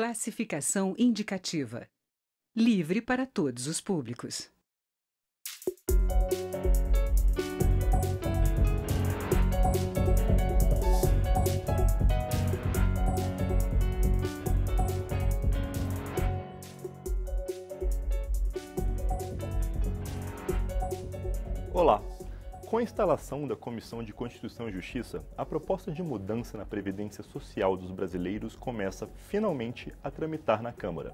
Classificação indicativa. Livre para todos os públicos. Olá! Com a instalação da Comissão de Constituição e Justiça, a proposta de mudança na Previdência Social dos brasileiros começa, finalmente, a tramitar na Câmara.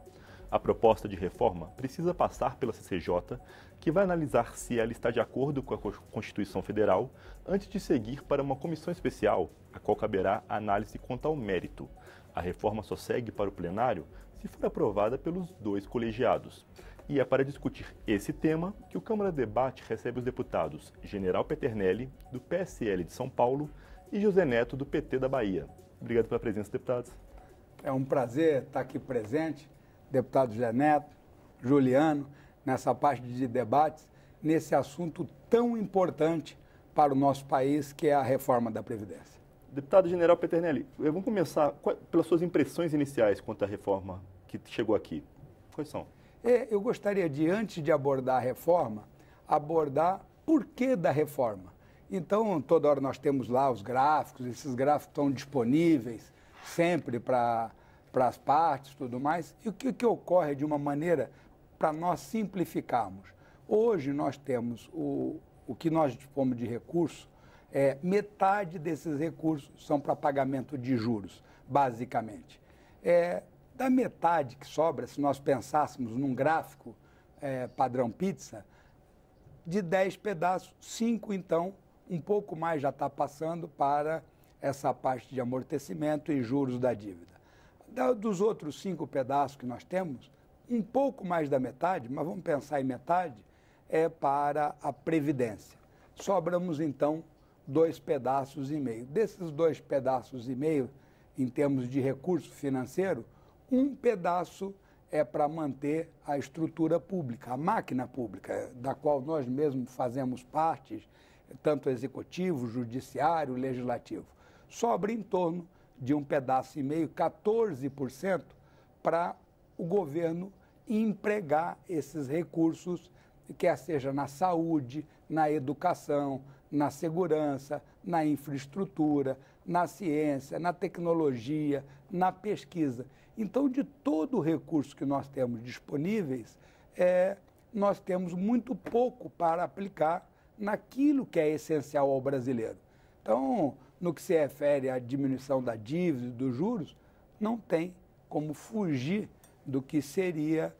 A proposta de reforma precisa passar pela CCJ, que vai analisar se ela está de acordo com a Constituição Federal, antes de seguir para uma comissão especial, a qual caberá a análise quanto ao mérito. A reforma só segue para o plenário se for aprovada pelos dois colegiados. E é para discutir esse tema que o Câmara Debate recebe os deputados General Peternelli, do PSL de São Paulo, e José Neto, do PT da Bahia. Obrigado pela presença, deputados. É um prazer estar aqui presente, deputado José Neto, Juliano, nessa parte de debates, nesse assunto tão importante para o nosso país, que é a reforma da Previdência. Deputado General Peternelli, vamos começar pelas suas impressões iniciais quanto à reforma que chegou aqui. Quais são? Eu gostaria de, antes de abordar a reforma, abordar por que da reforma. Então, toda hora nós temos lá os gráficos, esses gráficos estão disponíveis sempre para as partes e tudo mais. E o que ocorre de uma maneira para nós simplificarmos? Hoje nós temos o que nós dispomos de recurso, metade desses recursos são para pagamento de juros, basicamente. Da metade que sobra, se nós pensássemos num gráfico padrão pizza, de 10 pedaços, 5, então, um pouco mais já está passando para essa parte de amortecimento e juros da dívida. Dos outros 5 pedaços que nós temos, um pouco mais da metade, mas vamos pensar em metade, é para a Previdência. Sobramos, então, 2,5 pedaços. Desses 2,5 pedaços, em termos de recurso financeiro, um pedaço é para manter a estrutura pública, a máquina pública, da qual nós mesmos fazemos parte, tanto executivo, judiciário, legislativo. Sobra em torno de 1,5 pedaço, 14%, para o governo empregar esses recursos, quer seja na saúde, na educação, na segurança, na infraestrutura, na ciência, na tecnologia, na pesquisa. Então, de todo o recurso que nós temos disponíveis, nós temos muito pouco para aplicar naquilo que é essencial ao brasileiro. Então, no que se refere à diminuição da dívida e dos juros, não tem como fugir do que seria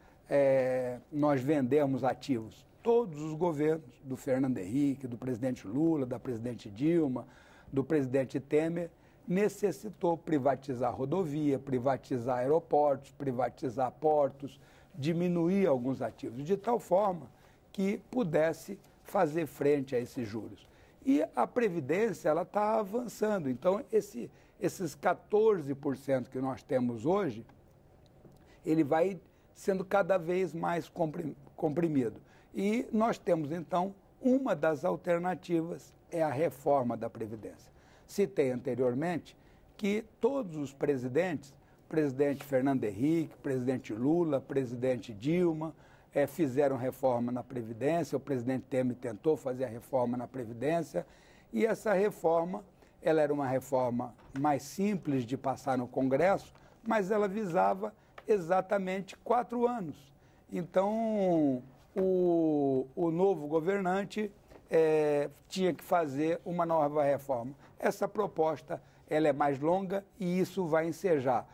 nós vendermos ativos. Todos os governos, do Fernando Henrique, do presidente Lula, da presidente Dilma, do presidente Temer, necessitou privatizar rodovia, privatizar aeroportos, privatizar portos, diminuir alguns ativos, de tal forma que pudesse fazer frente a esses juros. E a Previdência ela está avançando. Então, esses 14% que nós temos hoje, ele vai sendo cada vez mais comprimido. E nós temos, então, uma das alternativas é a reforma da Previdência. Citei anteriormente que todos os presidente Fernando Henrique, presidente Lula, presidente Dilma, fizeram reforma na Previdência, o presidente Temer tentou fazer a reforma na Previdência, e essa reforma, ela era uma reforma mais simples de passar no Congresso, mas ela visava exatamente 4 anos. Então, o novo governante tinha que fazer uma nova reforma. Essa proposta ela é mais longa e isso vai ensejar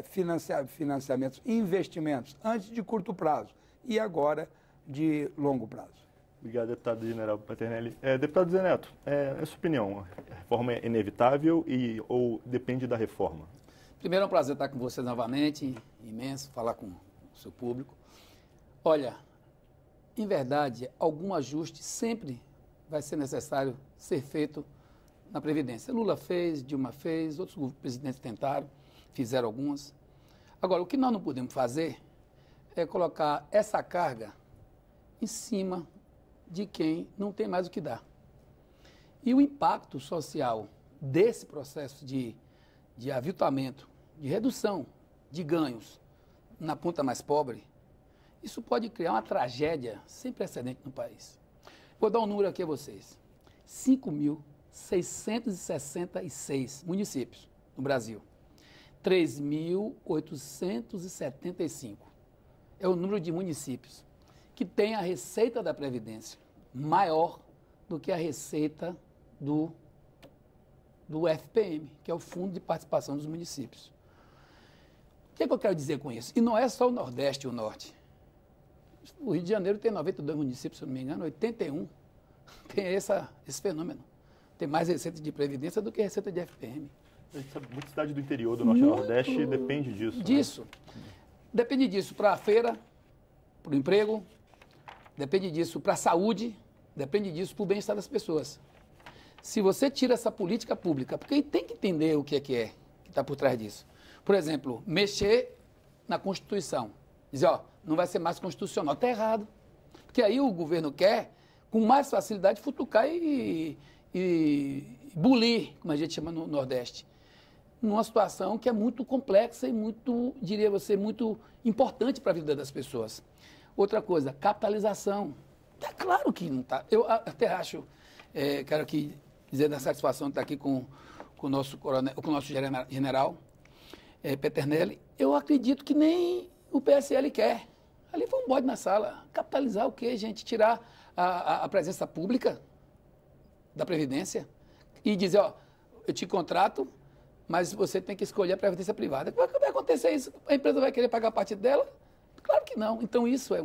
financiamentos, investimentos, antes de curto prazo e agora de longo prazo. Obrigado, deputado General Peternelli. Deputado Zé Neto, a sua opinião, a reforma é inevitável ou depende da reforma? Primeiro é um prazer estar com você novamente, imenso, falar com o seu público. Olha, em verdade, algum ajuste sempre vai ser necessário ser feito na Previdência. Lula fez, Dilma fez, outros presidentes tentaram, fizeram algumas. Agora, o que nós não podemos fazer é colocar essa carga em cima de quem não tem mais o que dar. E o impacto social desse processo de aviltamento, de redução de ganhos na ponta mais pobre, isso pode criar uma tragédia sem precedente no país. Vou dar um número aqui a vocês. 5.666 municípios no Brasil. 3.875 é o número de municípios que tem a receita da Previdência maior do que a receita do FPM, que é o Fundo de Participação dos Municípios. O que é que eu quero dizer com isso? E não é só o Nordeste e o Norte. O Rio de Janeiro tem 92 municípios, se não me engano, 81 tem esse fenômeno. Tem mais receita de Previdência do que receita de FPM. Muita cidade do interior, do Norte e Nordeste, depende disso. Disso. Né? Depende disso para a feira, para o emprego, depende disso para a saúde, depende disso para o bem-estar das pessoas. Se você tira essa política pública, porque tem que entender o que está por trás disso. Por exemplo, mexer na Constituição. Dizer, ó, não vai ser mais constitucional. Está errado. Porque aí o governo quer, com mais facilidade, futucar e bulir, como a gente chama no Nordeste, numa situação que é muito complexa e muito, diria você, muito importante para a vida das pessoas. Outra coisa, capitalização. É claro que não está. Eu até acho, quero aqui dizer da satisfação de estar aqui com o nosso coronel, com o nosso general Peternelli. Eu acredito que nem o PSL quer. Ali foi um bode na sala. Capitalizar o quê, gente? Tirar a presença pública da Previdência e dizer, ó, eu te contrato, mas você tem que escolher a Previdência privada. Como é que vai acontecer isso? A empresa vai querer pagar a parte dela? Claro que não. Então isso é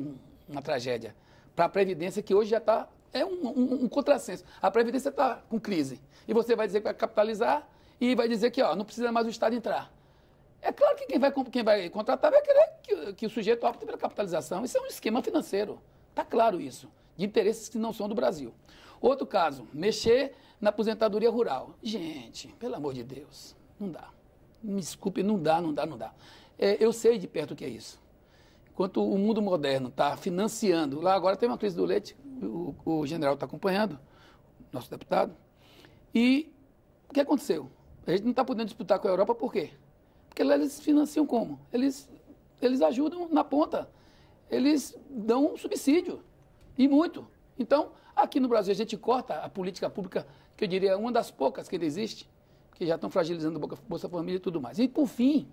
uma tragédia para a Previdência, que hoje já está, um contrassenso. A Previdência está com crise. E você vai dizer que vai capitalizar e vai dizer que ó, não precisa mais o Estado entrar. É claro que quem vai contratar vai querer que o sujeito opte pela capitalização. Isso é um esquema financeiro. Está claro isso. De interesses que não são do Brasil. Outro caso, mexer na aposentadoria rural. Gente, pelo amor de Deus, não dá. Me desculpe, não dá. Eu sei de perto o que é isso. Enquanto o mundo moderno está financiando, lá agora tem uma crise do leite, o general está acompanhando, nosso deputado, e o que aconteceu? A gente não está podendo disputar com a Europa, por quê? Porque lá eles financiam como? Eles ajudam na ponta, eles dão um subsídio, e muito. Então, aqui no Brasil a gente corta a política pública, que eu diria uma das poucas que ainda existe, que já estão fragilizando a Bolsa Família e tudo mais. E, por fim,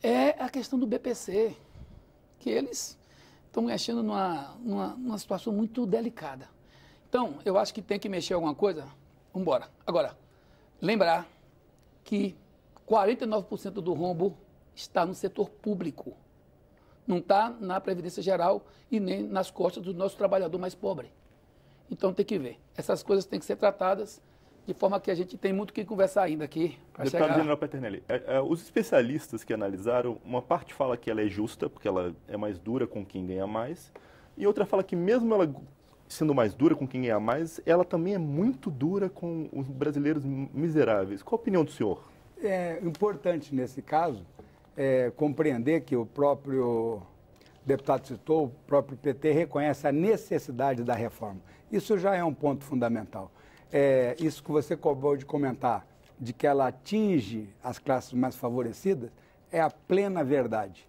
é a questão do BPC, que eles estão mexendo numa situação muito delicada. Então, eu acho que tem que mexer alguma coisa, vamos embora. Agora, lembrar que 49% do rombo está no setor público. Não está na Previdência Geral e nem nas costas do nosso trabalhador mais pobre. Então tem que ver. Essas coisas têm que ser tratadas de forma que a gente tem muito o que conversar ainda aqui. Deputado General Peternelli, os especialistas que analisaram, uma parte fala que ela é justa, porque ela é mais dura com quem ganha mais, e outra fala que mesmo ela sendo mais dura com quem ganha mais, ela também é muito dura com os brasileiros miseráveis. Qual a opinião do senhor? É importante, nesse caso, compreender que o próprio deputado citou, o próprio PT reconhece a necessidade da reforma. Isso já é um ponto fundamental. Isso que você acabou de comentar, de que ela atinge as classes mais favorecidas, é a plena verdade.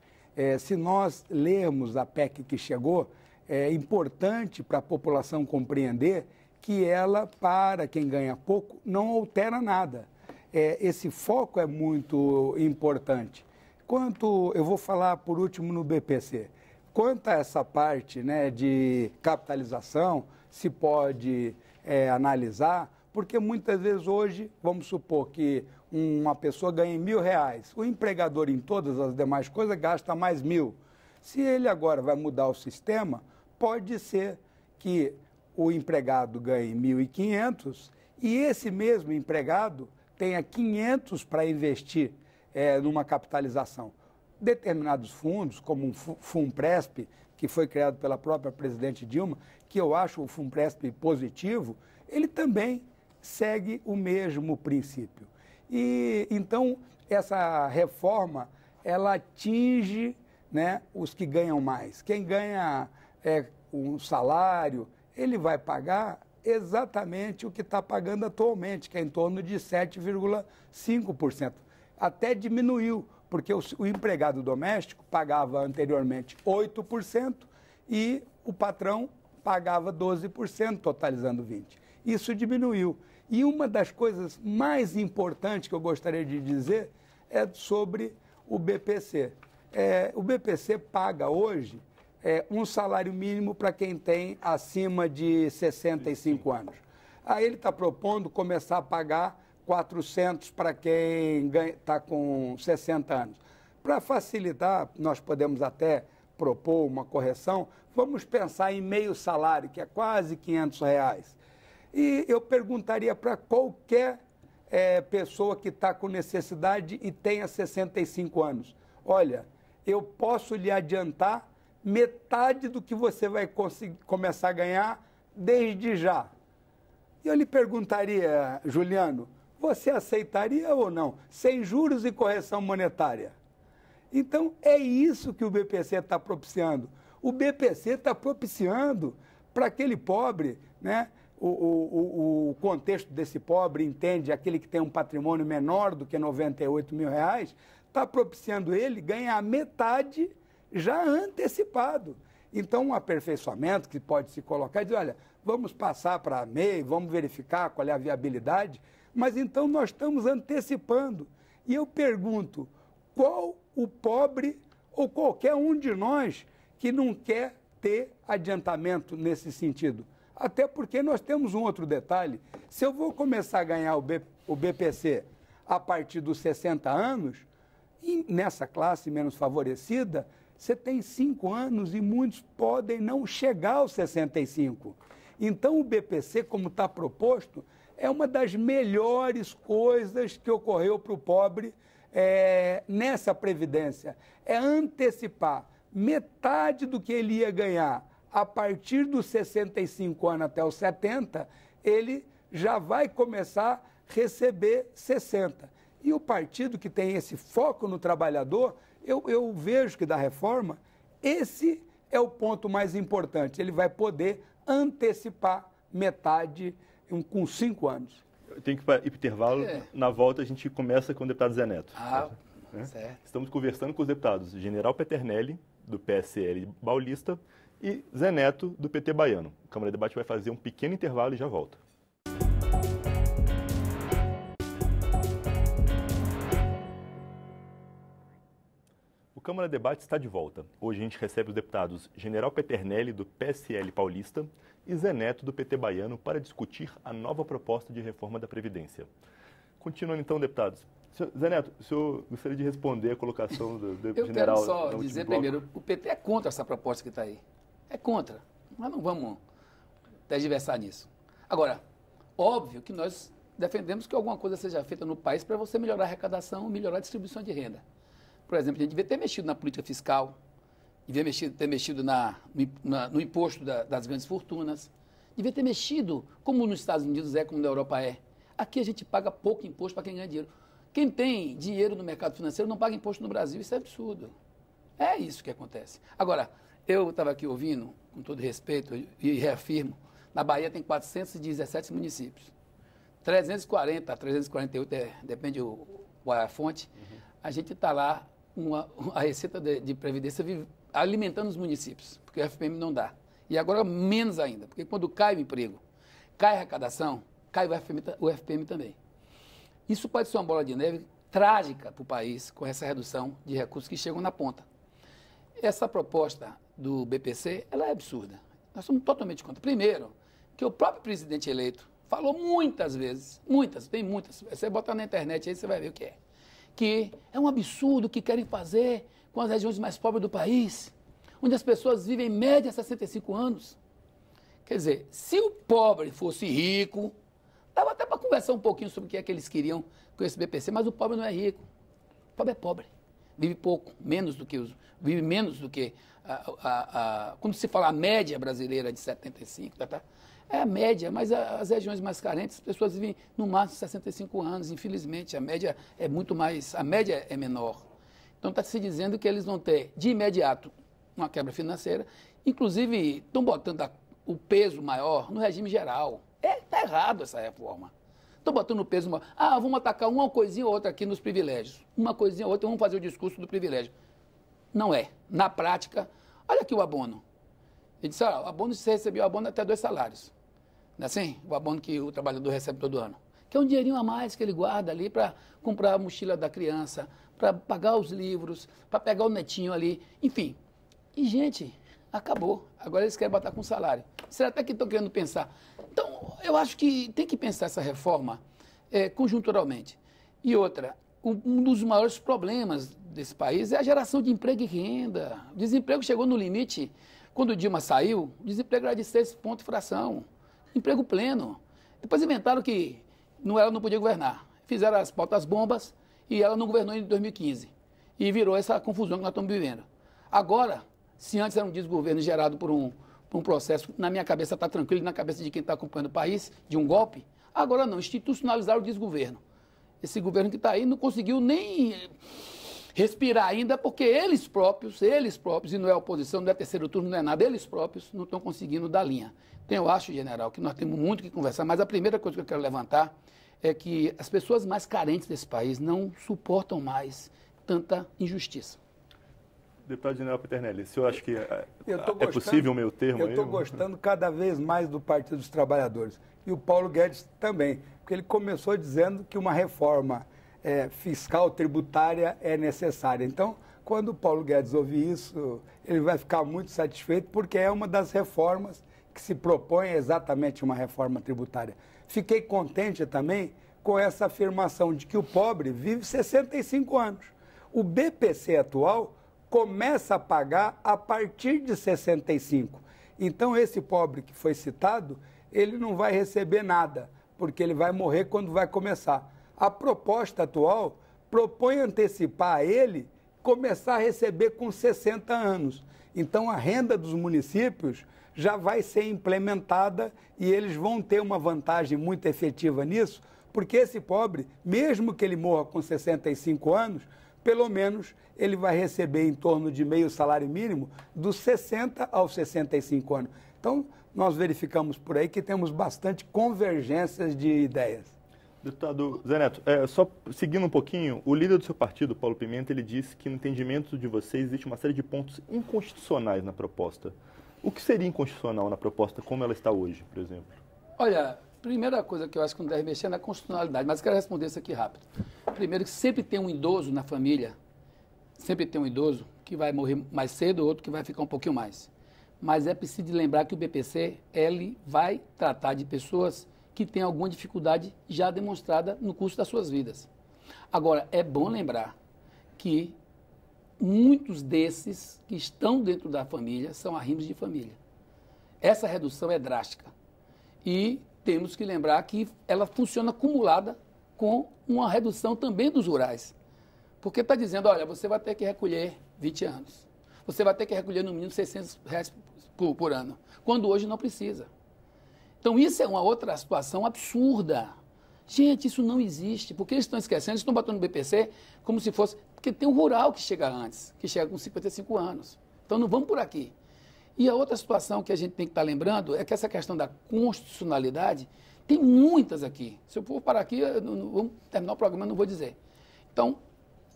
Se nós lermos a PEC que chegou, é importante para a população compreender que ela, para quem ganha pouco, não altera nada. Esse foco é muito importante. Eu vou falar por último no BPC. Quanto a essa parte, né, de capitalização, se pode analisar, porque muitas vezes hoje, vamos supor que uma pessoa ganha R$1.000, o empregador em todas as demais coisas gasta mais 1.000. Se ele agora vai mudar o sistema, pode ser que o empregado ganhe 1.500 e esse mesmo empregado tenha 500 para investir numa capitalização. Determinados fundos, como o FUNPRESP, que foi criado pela própria presidente Dilma, que eu acho o FUNPRESP positivo, ele também segue o mesmo princípio. E então essa reforma, ela atinge, né, os que ganham mais. Quem ganha um salário, ele vai pagar exatamente o que está pagando atualmente, que é em torno de 7,5%. Até diminuiu, Porque o empregado doméstico pagava anteriormente 8% e o patrão pagava 12%, totalizando 20%. Isso diminuiu. E uma das coisas mais importantes que eu gostaria de dizer é sobre o BPC. O BPC paga hoje um salário mínimo para quem tem acima de 65 anos. Aí ele está propondo começar a pagar 400 para quem está com 60 anos. Para facilitar, nós podemos até propor uma correção, vamos pensar em meio salário, que é quase R$500. E eu perguntaria para qualquer pessoa que está com necessidade e tenha 65 anos, olha, eu posso lhe adiantar metade do que você vai começar a ganhar desde já. E eu lhe perguntaria, Juliano, você aceitaria ou não? Sem juros e correção monetária. Então, é isso que o BPC está propiciando. O BPC está propiciando para aquele pobre, né? O contexto desse pobre entende aquele que tem um patrimônio menor do que R$98 mil, está propiciando ele ganhar metade já antecipado. Então, um aperfeiçoamento que pode se colocar e dizer, olha, vamos passar para MEI, vamos verificar qual é a viabilidade, mas então nós estamos antecipando. E eu pergunto, qual o pobre ou qualquer um de nós que não quer ter adiantamento nesse sentido? Até porque nós temos um outro detalhe. Se eu vou começar a ganhar o BPC a partir dos 60 anos, e nessa classe menos favorecida, você tem 5 anos e muitos podem não chegar aos 65. Então, o BPC, como está proposto, é uma das melhores coisas que ocorreu para o pobre nessa Previdência. É antecipar metade do que ele ia ganhar a partir dos 65 anos até os 70, ele já vai começar a receber 60. E o partido que tem esse foco no trabalhador, eu vejo que da reforma, esse é o ponto mais importante. Ele vai poder antecipar metade com 5 anos. Eu tenho que ir para o intervalo. Na volta a gente começa com o deputado Zé Neto. Certo. Estamos conversando com os deputados General Peternelli, do PSL Paulista, e Zé Neto, do PT baiano. O Câmara de Debate vai fazer um pequeno intervalo e já volta. O Câmara de Debate está de volta. Hoje a gente recebe os deputados General Peternelli, do PSL Paulista, e Zé Neto, do PT baiano, para discutir a nova proposta de reforma da Previdência. Continuando então, deputados. Zé Neto, o senhor gostaria de responder a colocação do general? Eu quero só dizer primeiro, o PT é contra essa proposta que está aí. É contra, mas não vamos tergiversar nisso. Agora, óbvio que nós defendemos que alguma coisa seja feita no país para você melhorar a arrecadação e melhorar a distribuição de renda. Por exemplo, a gente devia ter mexido na política fiscal, devia ter mexido no imposto das grandes fortunas, devia ter mexido, como nos Estados Unidos é, como na Europa é. Aqui a gente paga pouco imposto para quem ganha dinheiro. Quem tem dinheiro no mercado financeiro não paga imposto no Brasil, isso é absurdo. É isso que acontece. Agora, eu estava aqui ouvindo, com todo respeito, e reafirmo, na Bahia tem 417 municípios. 340, 348, depende qual é a fonte, a gente está lá, a Receita de Previdência alimentando os municípios, porque o FPM não dá. E agora menos ainda, porque quando cai o emprego, cai a arrecadação, cai o FPM também. Isso pode ser uma bola de neve trágica para o país, com essa redução de recursos que chegam na ponta. Essa proposta do BPC, ela é absurda. Nós somos totalmente contra. Primeiro, que o próprio presidente eleito falou muitas vezes, tem muitas, você botar na internet aí, você vai ver o que é. Que é um absurdo o que querem fazer com as regiões mais pobres do país, onde as pessoas vivem em média 65 anos. Quer dizer, se o pobre fosse rico, dava até para conversar um pouquinho sobre o que é que eles queriam com esse BPC, mas o pobre não é rico. O pobre é pobre. Vive pouco, vive menos do que quando se fala a média brasileira de 75, é a média, mas as regiões mais carentes, as pessoas vivem no máximo 65 anos, infelizmente, a média é muito mais, a média é menor. Então está se dizendo que eles vão ter, de imediato, uma quebra financeira, inclusive estão botando o peso maior no regime geral. Está errado essa reforma. estão botando peso. Vamos atacar uma coisinha ou outra aqui nos privilégios. Uma coisinha ou outra, vamos fazer o discurso do privilégio. Não é. Na prática, olha aqui o abono. Ele disse, o abono, você recebeu o abono até 2 salários. Não é assim? O abono que o trabalhador recebe todo ano. Que é um dinheirinho a mais que ele guarda ali para comprar a mochila da criança, para pagar os livros, para pegar o netinho ali, enfim. E, gente, acabou. Agora eles querem botar com salário. Será até que estão querendo pensar? Então, eu acho que tem que pensar essa reforma conjunturalmente. E outra, um dos maiores problemas desse país é a geração de emprego e renda. O desemprego chegou no limite. Quando o Dilma saiu, o desemprego era de 6 pontos e fração. Emprego pleno. Depois inventaram que ela não podia governar. Fizeram as pautas bombas e ela não governou em 2015. E virou essa confusão que nós estamos vivendo. Agora, se antes era um desgoverno gerado por um processo, na minha cabeça está tranquilo, na cabeça de quem está acompanhando o país, de um golpe, agora não, institucionalizaram o desgoverno. Esse governo que está aí não conseguiu nem respirar ainda, porque eles próprios, e não é oposição, não é terceiro turno, não é nada, eles próprios não estão conseguindo dar linha. Então, eu acho, general, que nós temos muito que conversar, mas a primeira coisa que eu quero levantar é que as pessoas mais carentes desse país não suportam mais tanta injustiça. Deputado General Peternelli, o senhor acha que é possível o meio termo? Eu estou gostando cada vez mais do Partido dos Trabalhadores. E o Paulo Guedes também, porque ele começou dizendo que uma reforma fiscal, tributária é necessária. Então, quando o Paulo Guedes ouvir isso, ele vai ficar muito satisfeito, porque é uma das reformas que se propõe exatamente uma reforma tributária. Fiquei contente também com essa afirmação de que o pobre vive 65 anos. O BPC atual começa a pagar a partir de 65. Então, esse pobre que foi citado, ele não vai receber nada, porque ele vai morrer quando vai começar. A proposta atual propõe antecipar a ele começar a receber com 60 anos. Então, a renda dos municípios já vai ser implementada e eles vão ter uma vantagem muito efetiva nisso, porque esse pobre, mesmo que ele morra com 65 anos, pelo menos ele vai receber em torno de meio salário mínimo dos 60 aos 65 anos. Então, nós verificamos por aí que temos bastante convergências de ideias. Deputado Zé Neto, só seguindo um pouquinho, o líder do seu partido, Paulo Pimenta, ele disse que no entendimento de vocês existe uma série de pontos inconstitucionais na proposta. O que seria inconstitucional na proposta como ela está hoje, por exemplo? Olha, primeira coisa que eu acho que não deve mexer é na constitucionalidade, mas eu quero responder isso aqui rápido. Primeiro, que sempre tem um idoso na família, sempre tem um idoso que vai morrer mais cedo, outro que vai ficar um pouquinho mais. Mas é preciso lembrar que o BPC, ele vai tratar de pessoas que têm alguma dificuldade já demonstrada no curso das suas vidas. Agora, é bom lembrar que muitos desses que estão dentro da família são arrimos de família. Essa redução é drástica. E temos que lembrar que ela funciona acumulada com uma redução também dos rurais. Porque está dizendo, olha, você vai ter que recolher 20 anos. Você vai ter que recolher no mínimo R$600 por ano, quando hoje não precisa. Então, isso é uma outra situação absurda. Gente, isso não existe, porque eles estão esquecendo, eles estão botando no BPC como se fosse... Porque tem um rural que chega antes, que chega com 55 anos. Então, não vamos por aqui. E a outra situação que a gente tem que estar lembrando é que essa questão da constitucionalidade, tem muitas aqui. Se eu for parar aqui, vamos terminar o programa, eu não vou dizer. Então,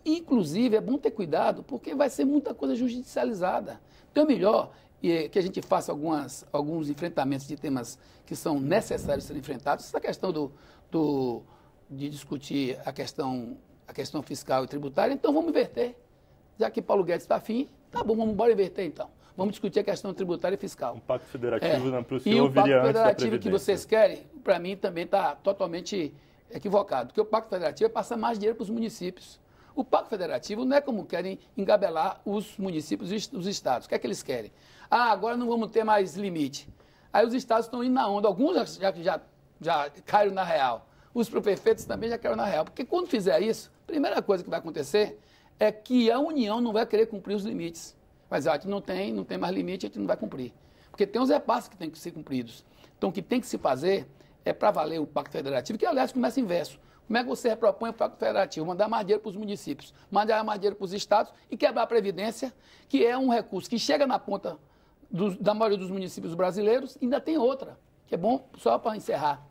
inclusive, é bom ter cuidado, porque vai ser muita coisa judicializada. Então, é melhor que a gente faça alguns enfrentamentos de temas que são necessários ser enfrentados. Essa questão de discutir a questão fiscal e tributária, então vamos inverter. Já que Paulo Guedes está afim, tá bom, vamos embora inverter então. Vamos discutir a questão tributária e fiscal. Um pacto federativo para o senhor viria antes da Previdência. E o pacto federativo que vocês querem, para mim, também está totalmente equivocado. Porque o pacto federativo é passar mais dinheiro para os municípios. O pacto federativo não é como querem engabelar os municípios e os estados. O que é que eles querem? Agora não vamos ter mais limite. Aí os estados estão indo na onda. Alguns já caíram na real. Os prefeitos também já caíram na real. Porque quando fizer isso, a primeira coisa que vai acontecer é que a União não vai querer cumprir os limites. Mas a gente não tem mais limite, a gente não vai cumprir. Porque tem os repasses que têm que ser cumpridos. Então, o que tem que se fazer é para valer o Pacto Federativo, que, aliás, começa inverso. Como é que você propõe o Pacto Federativo? Mandar mais dinheiro para os municípios, mandar mais dinheiro para os estados e quebrar a Previdência, que é um recurso que chega na ponta da maioria dos municípios brasileiros. Ainda tem outra, que é bom, só para encerrar.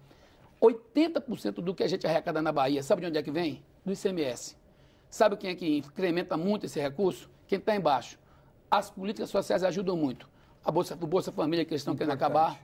80% do que a gente arrecada na Bahia, sabe de onde é que vem? Do ICMS. Sabe quem é que incrementa muito esse recurso? Quem está embaixo. As políticas sociais ajudam muito. O Bolsa Família, que eles estão querendo acabar.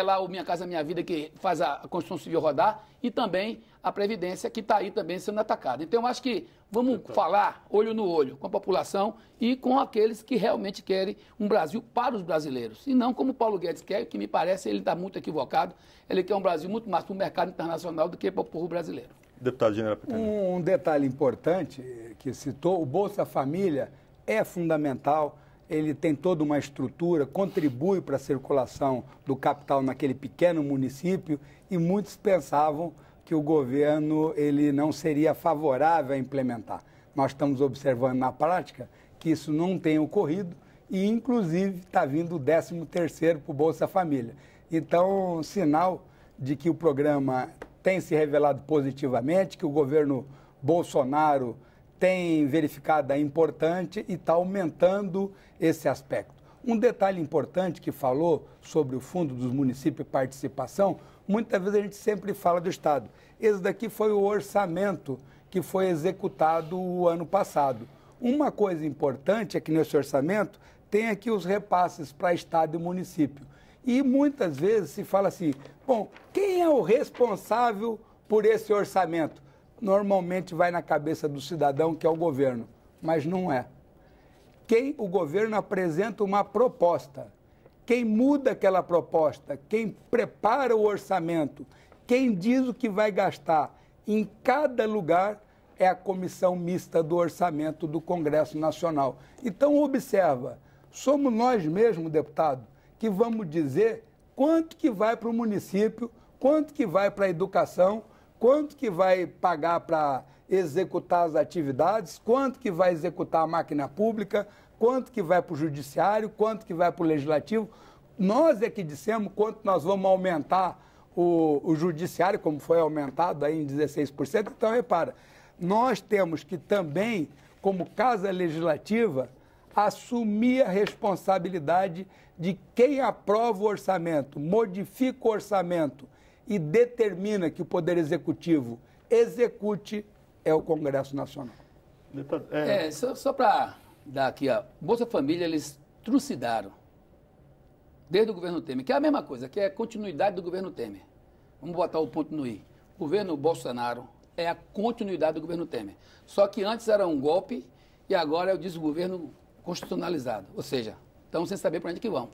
Lá o Minha Casa Minha Vida, que faz a construção civil rodar. E também a Previdência, que está aí também sendo atacada. Então, eu acho que vamos falar olho no olho com a população e com aqueles que realmente querem um Brasil para os brasileiros. E não como o Paulo Guedes quer, que me parece ele está muito equivocado. Ele quer um Brasil muito mais para o mercado internacional do que para o povo brasileiro. Deputado General Pitangui. Um detalhe importante que citou, o Bolsa Família é fundamental, ele tem toda uma estrutura, contribui para a circulação do capital naquele pequeno município e muitos pensavam que o governo ele não seria favorável a implementar. Nós estamos observando na prática que isso não tem ocorrido e, inclusive, está vindo o 13º para o Bolsa Família. Então, sinal de que o programa tem se revelado positivamente, que o governo Bolsonaro tem verificado a importante e está aumentando esse aspecto. Um detalhe importante que falou sobre o Fundo dos Municípios e Participação, muitas vezes a gente sempre fala do Estado. Esse daqui foi o orçamento que foi executado o ano passado. Uma coisa importante é que nesse orçamento tem aqui os repasses para Estado e município. E muitas vezes se fala assim, bom, quem é o responsável por esse orçamento? Normalmente vai na cabeça do cidadão, que é o governo, mas não é. O governo apresenta uma proposta, quem muda aquela proposta, quem prepara o orçamento, quem diz o que vai gastar em cada lugar é a Comissão Mista do Orçamento do Congresso Nacional. Então, observa, somos nós mesmos, deputado, que vamos dizer quanto que vai para o município, quanto que vai para a educação, quanto que vai pagar para executar as atividades, quanto que vai executar a máquina pública, quanto que vai para o judiciário, quanto que vai para o legislativo. Nós é que dissemos quanto nós vamos aumentar o judiciário, como foi aumentado aí em 16%. Então, repara, nós temos que também, como Casa Legislativa, assumir a responsabilidade de quem aprova o orçamento, modifica o orçamento e determina que o Poder Executivo execute é o Congresso Nacional. Só para dar aqui, a Bolsa Família, eles trucidaram desde o governo Temer, que é a mesma coisa, que é a continuidade do governo Temer. Vamos botar o ponto no i. O governo Bolsonaro é a continuidade do governo Temer. Só que antes era um golpe e agora é o desgoverno constitucionalizado. Ou seja, estão sem saber para onde que vão.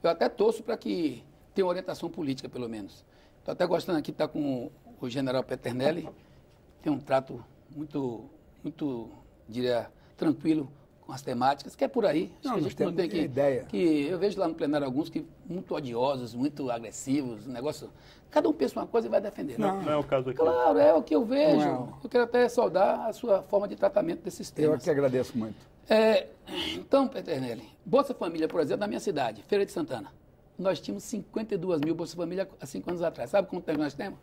Eu até torço para que tenha orientação política, pelo menos. Estou até gostando aqui de estar com o general Peternelli, tem um trato muito, diria, tranquilo com as temáticas, que é por aí. Não, acho que a gente não tem que ideia. Que eu vejo lá no plenário alguns que muito odiosos, muito agressivos, negócio. Cada um pensa uma coisa e vai defender. Não é o caso aqui. Claro, é o que eu vejo. Não. Eu quero até saudar a sua forma de tratamento desses temas. Eu que agradeço muito. Então, Peternelli, Bolsa Família, por exemplo, na minha cidade, Feira de Santana, nós tínhamos 52 mil Bolsa Família há 5 anos atrás. Sabe quanto tempo nós temos?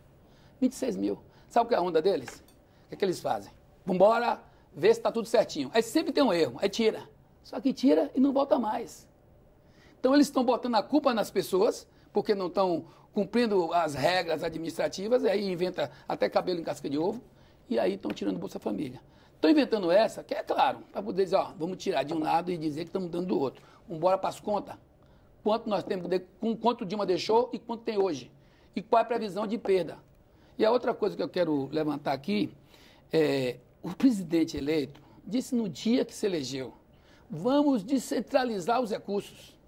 26 mil. Sabe qual é a onda deles? O que eles fazem? Vambora, ver se está tudo certinho. Aí sempre tem um erro, aí tira. Só que tira e não volta mais. Então eles estão botando a culpa nas pessoas, porque não estão cumprindo as regras administrativas, e aí inventa até cabelo em casca de ovo, e aí estão tirando Bolsa Família. Estão inventando essa, que é claro, para poder dizer, ó, vamos tirar de um lado e dizer que estamos dando do outro. Vambora para as contas. Quanto nós temos, quanto o Dilma deixou e quanto tem hoje. E qual é a previsão de perda. E a outra coisa que eu quero levantar aqui o presidente eleito disse no dia que se elegeu, vamos descentralizar os recursos.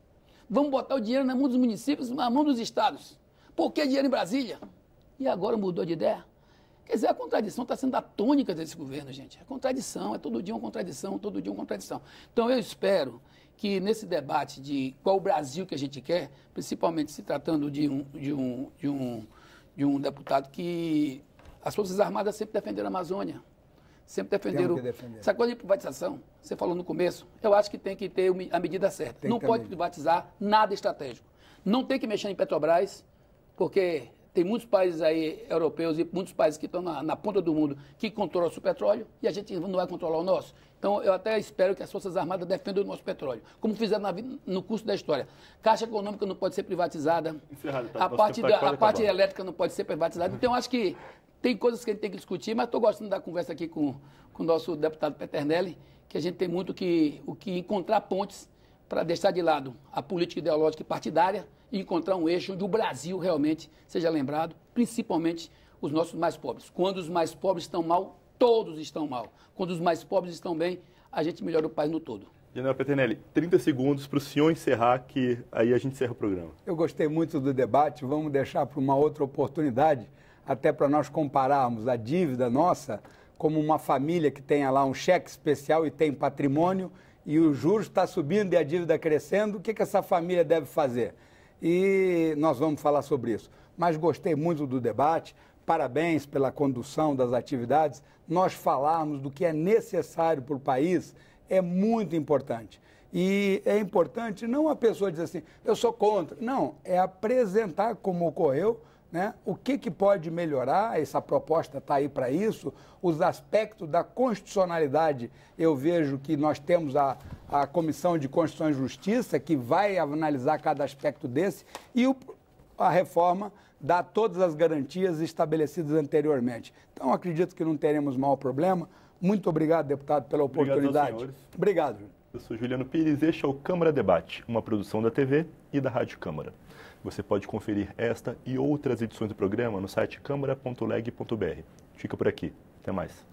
Vamos botar o dinheiro na mão dos municípios, na mão dos estados. Por que dinheiro em Brasília? E agora mudou de ideia? Quer dizer, a contradição está sendo a tônica desse governo, gente. É contradição, é todo dia uma contradição, todo dia uma contradição. Então eu espero que nesse debate de qual o Brasil que a gente quer, principalmente se tratando de um deputado que as Forças Armadas sempre defenderam a Amazônia. Sempre defenderam essa coisa de privatização. Você falou no começo, eu acho que tem que ter a medida certa. Não pode privatizar nada estratégico. Não tem que mexer em Petrobras, porque Tem muitos países aí europeus e muitos países que estão na ponta do mundo que controlam o seu petróleo e a gente não vai controlar o nosso. Então, eu até espero que as Forças Armadas defendam o nosso petróleo, como fizeram no curso da história. Caixa Econômica não pode ser privatizada, a parte elétrica não pode ser privatizada. Então, acho que tem coisas que a gente tem que discutir, mas estou gostando da conversa aqui com o nosso deputado Peternelli, que a gente tem muito o que encontrar pontes para deixar de lado a política ideológica e partidária e encontrar um eixo onde o Brasil realmente seja lembrado, principalmente os nossos mais pobres. Quando os mais pobres estão mal, todos estão mal. Quando os mais pobres estão bem, a gente melhora o país no todo. General Peternelli, 30 segundos para o senhor encerrar, que aí a gente encerra o programa. Eu gostei muito do debate, vamos deixar para uma outra oportunidade, até para nós compararmos a dívida nossa como uma família que tenha lá um cheque especial e tem patrimônio, e o juros está subindo e a dívida crescendo, o que essa família deve fazer? E nós vamos falar sobre isso. Mas gostei muito do debate, parabéns pela condução das atividades. Nós falarmos do que é necessário para o país é muito importante. E é importante não a pessoa dizer assim, eu sou contra. Não, é apresentar como ocorreu, né? O que pode melhorar, essa proposta está aí para isso, os aspectos da constitucionalidade, eu vejo que nós temos a Comissão de Constituição e Justiça, que vai analisar cada aspecto desse, e a reforma dá todas as garantias estabelecidas anteriormente. Então, acredito que não teremos maior problema. Muito obrigado, deputado, pela oportunidade. Obrigado, Júlio. Eu sou Juliano Pires, este é o Câmara Debate, uma produção da TV e da Rádio Câmara. Você pode conferir esta e outras edições do programa no site câmara.leg.br. Fica por aqui. Até mais.